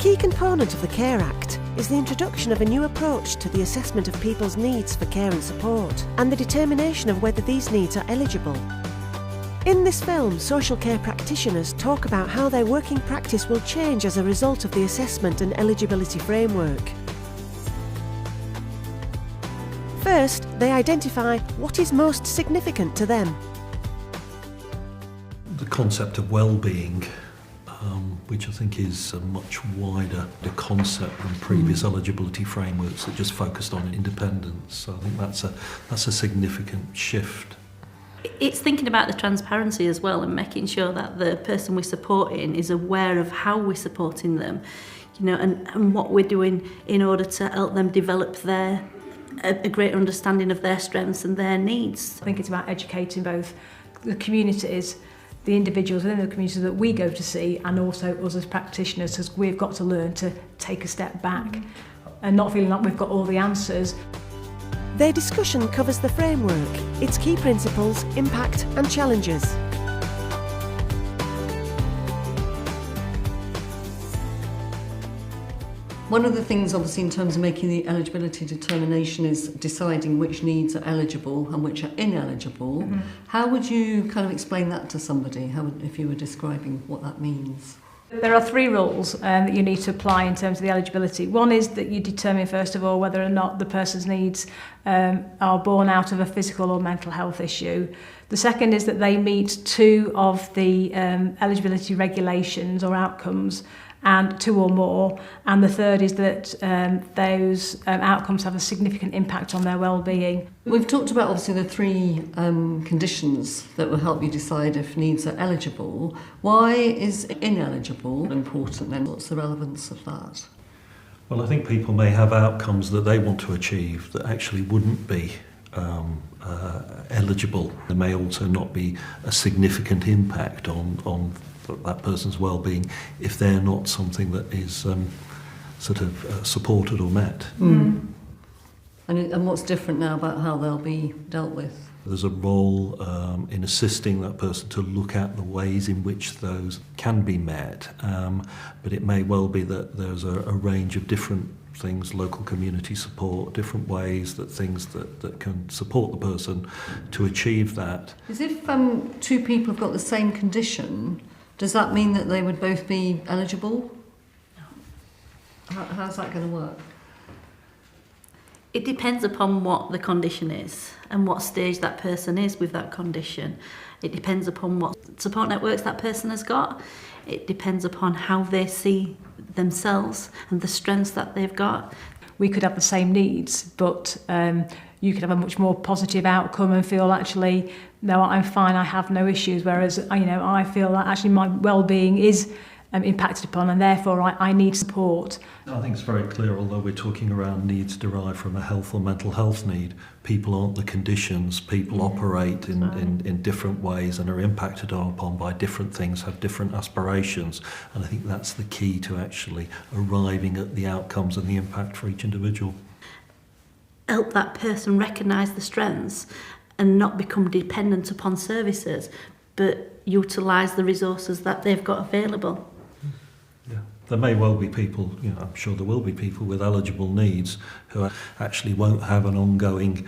key component of the Care Act is the introduction of a new approach to the assessment of people's needs for care and support, and the determination of whether these needs are eligible. In this film, social care practitioners talk about how their working practice will change as a result of the assessment and eligibility framework. First, they identify what is most significant to them. The concept of wellbeing, which I think is a much wider concept than previous eligibility frameworks that just focused on independence. So I think that's a significant shift. It's thinking about the transparency as well, and making sure that the person we're supporting is aware of how we're supporting them, and what we're doing in order to help them develop a greater understanding of their strengths and their needs. I think it's about educating both the communities, the individuals within the community that we go to see, and also us as practitioners, because we've got to learn to take a step back and not feeling like we've got all the answers. Their discussion covers the framework, its key principles, impact and challenges. One of the things, obviously, in terms of making the eligibility determination is deciding which needs are eligible and which are ineligible. Mm-hmm. How would you kind of explain that to somebody, if you were describing what that means? There are 3 rules that you need to apply in terms of the eligibility. One is that you determine, first of all, whether or not the person's needs are born out of a physical or mental health issue. The second is that they meet 2 of the eligibility regulations or outcomes, and 2 or more. And the third is that those outcomes have a significant impact on their well-being. We've talked about, obviously, the 3 conditions that will help you decide if needs are eligible. Why is ineligible important then? What's the relevance of that? Well, I think people may have outcomes that they want to achieve that actually wouldn't be eligible. There may also not be a significant impact on that person's well-being if they're not something that is supported or met. Mm. And what's different now about how they'll be dealt with? There's a role in assisting that person to look at the ways in which those can be met, but it may well be that there's a range of different things, local community support, different ways that things that can support the person to achieve that. As if 2 people have got the same condition, does that mean that they would both be eligible? No. How's that going to work? It depends upon what the condition is and what stage that person is with that condition. It depends upon what support networks that person has got. It depends upon how they see themselves and the strengths that they've got. We could have the same needs, but you could have a much more positive outcome and feel, actually, no, I'm fine, I have no issues, whereas I feel that actually my well-being is impacted upon, and therefore I need support. I think it's very clear, although we're talking around needs derived from a health or mental health need, people aren't the conditions. People operate in different ways and are impacted upon by different things, have different aspirations, and I think that's the key to actually arriving at the outcomes and the impact for each individual. Help that person recognise the strengths and not become dependent upon services, but utilise the resources that they've got available. Yeah. There may well be people, I'm sure there will be people with eligible needs who actually won't have an ongoing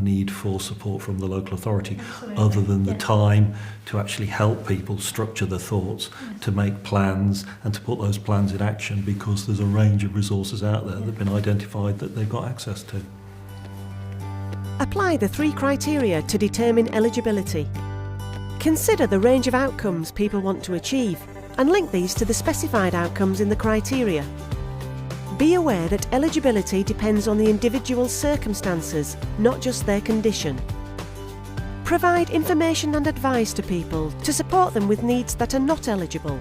need for support from the local authority. Absolutely. Other than the time to actually help people structure their thoughts, to make plans and to put those plans in action, because there's a range of resources out there that have been identified that they've got access to. Apply the 3 criteria to determine eligibility. Consider the range of outcomes people want to achieve and link these to the specified outcomes in the criteria. Be aware that eligibility depends on the individual's circumstances, not just their condition. Provide information and advice to people to support them with needs that are not eligible.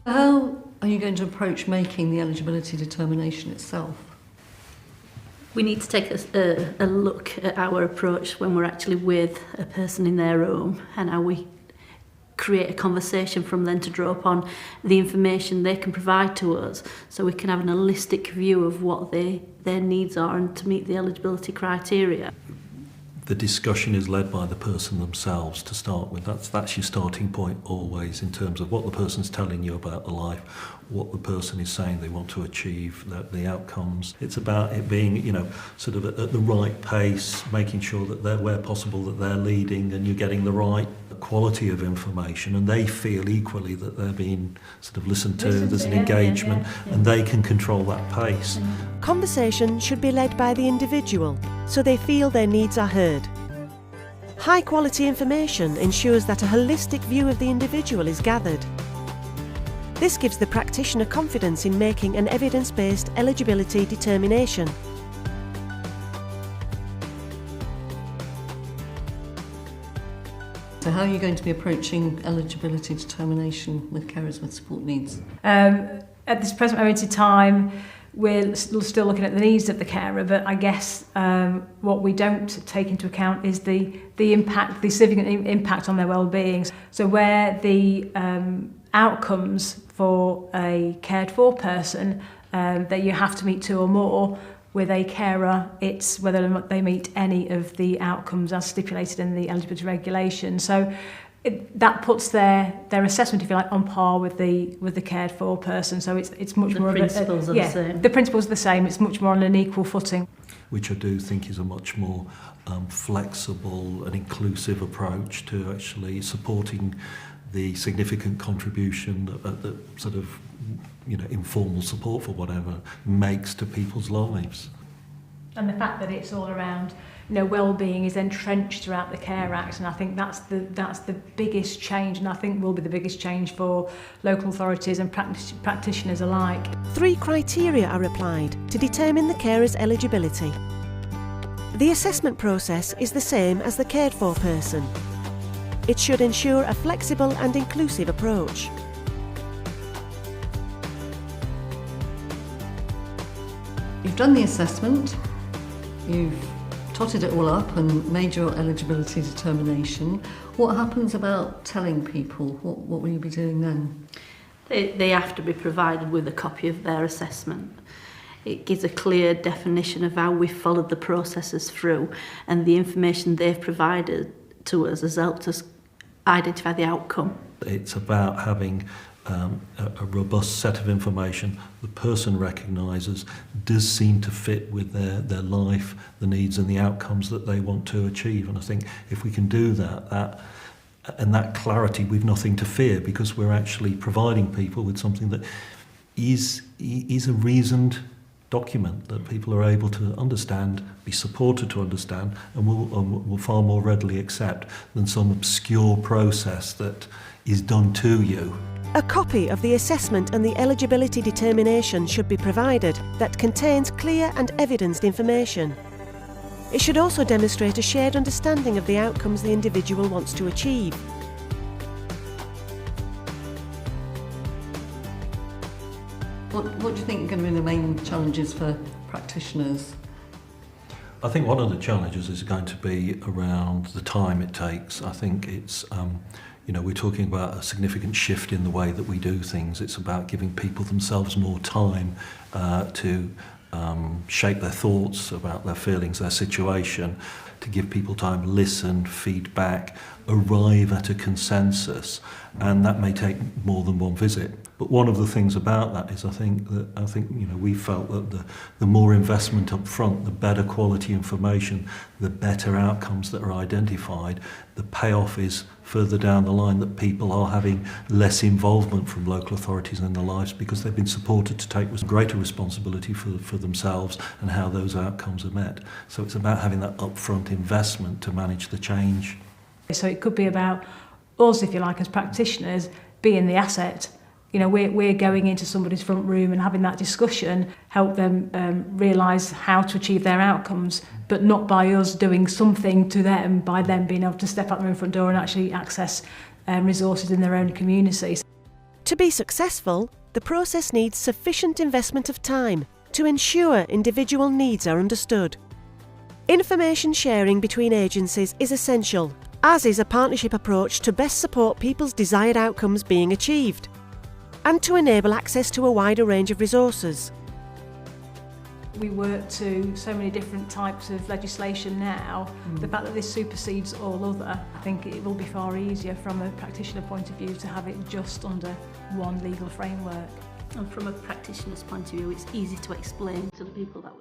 How are you going to approach making the eligibility determination itself? We need to take a look at our approach when we're actually with a person in their home, and how we create a conversation from them to draw upon the information they can provide to us, so we can have an holistic view of what their needs are and to meet the eligibility criteria. the discussion is led by the person themselves to start with. That's your starting point always, in terms of what the person's telling you about the life, what the person is saying they want to achieve, the outcomes. It's about it being, sort of at the right pace, making sure that where possible that they're leading and you're getting the right quality of information, and they feel equally that they're being sort of listened to, there's an engagement, and they can control that pace. Conversation should be led by the individual, so they feel their needs are heard. High quality information ensures that a holistic view of the individual is gathered. This gives the practitioner confidence in making an evidence-based eligibility determination. So how are you going to be approaching eligibility determination with carers with support needs? At this present moment in time, we're still looking at the needs of the carer, but I guess what we don't take into account is the significant impact on their well-being. So where the outcomes for a cared for person, that you have to meet 2 or more. With a carer, it's whether or not they meet any of the outcomes as stipulated in the eligibility regulation. So that puts their assessment, if you like, on par with the cared for person. So it's much more. The principles are the same. The principles are the same. It's much more on an equal footing. Which I do think is a much more flexible and inclusive approach to actually supporting the significant contribution that sort of informal support for whatever makes to people's lives. And the fact that it's all around, well-being is entrenched throughout the Care Act, and I think that's the biggest change, and I think will be the biggest change for local authorities and practitioners alike. 3 criteria are applied to determine the carer's eligibility. The assessment process is the same as the cared for person. It should ensure a flexible and inclusive approach. You've done the assessment, you've totted it all up and made your eligibility determination. What happens about telling people? What will you be doing then? They have to be provided with a copy of their assessment. It gives a clear definition of how we've followed the processes through, and the information they've provided to us has helped us identify the outcome. It's about having a robust set of information the person recognises does seem to fit with their life, the needs and the outcomes that they want to achieve. And I think if we can do that clarity, we've nothing to fear, because we're actually providing people with something that is a reasoned document that people are able to understand, be supported to understand, and will far more readily accept than some obscure process that is done to you. A copy of the assessment and the eligibility determination should be provided that contains clear and evidenced information. It should also demonstrate a shared understanding of the outcomes the individual wants to achieve. What do you think are going to be the main challenges for practitioners? I think one of the challenges is going to be around the time it takes. I think it's, we're talking about a significant shift in the way that we do things. It's about giving people themselves more time to shape their thoughts about their feelings, their situation, to give people time to listen, feedback, arrive at a consensus, and that may take more than one visit. But one of the things about that is I think we felt that the more investment up front, the better quality information, the better outcomes that are identified, the payoff is further down the line that people are having less involvement from local authorities in their lives because they've been supported to take greater responsibility for themselves and how those outcomes are met. So it's about having that upfront investment to manage the change. So it could be about us, if you like, as practitioners, being the asset. We're going into somebody's front room and having that discussion, help them realise how to achieve their outcomes, but not by us doing something to them, by them being able to step out their own front door and actually access resources in their own communities. To be successful, the process needs sufficient investment of time to ensure individual needs are understood. Information sharing between agencies is essential, as is a partnership approach to best support people's desired outcomes being achieved, and to enable access to a wider range of resources. we work to so many different types of legislation now, the fact that this supersedes all other, I think it will be far easier from a practitioner point of view to have it just under one legal framework. And from a practitioner's point of view, it's easy to explain to the people that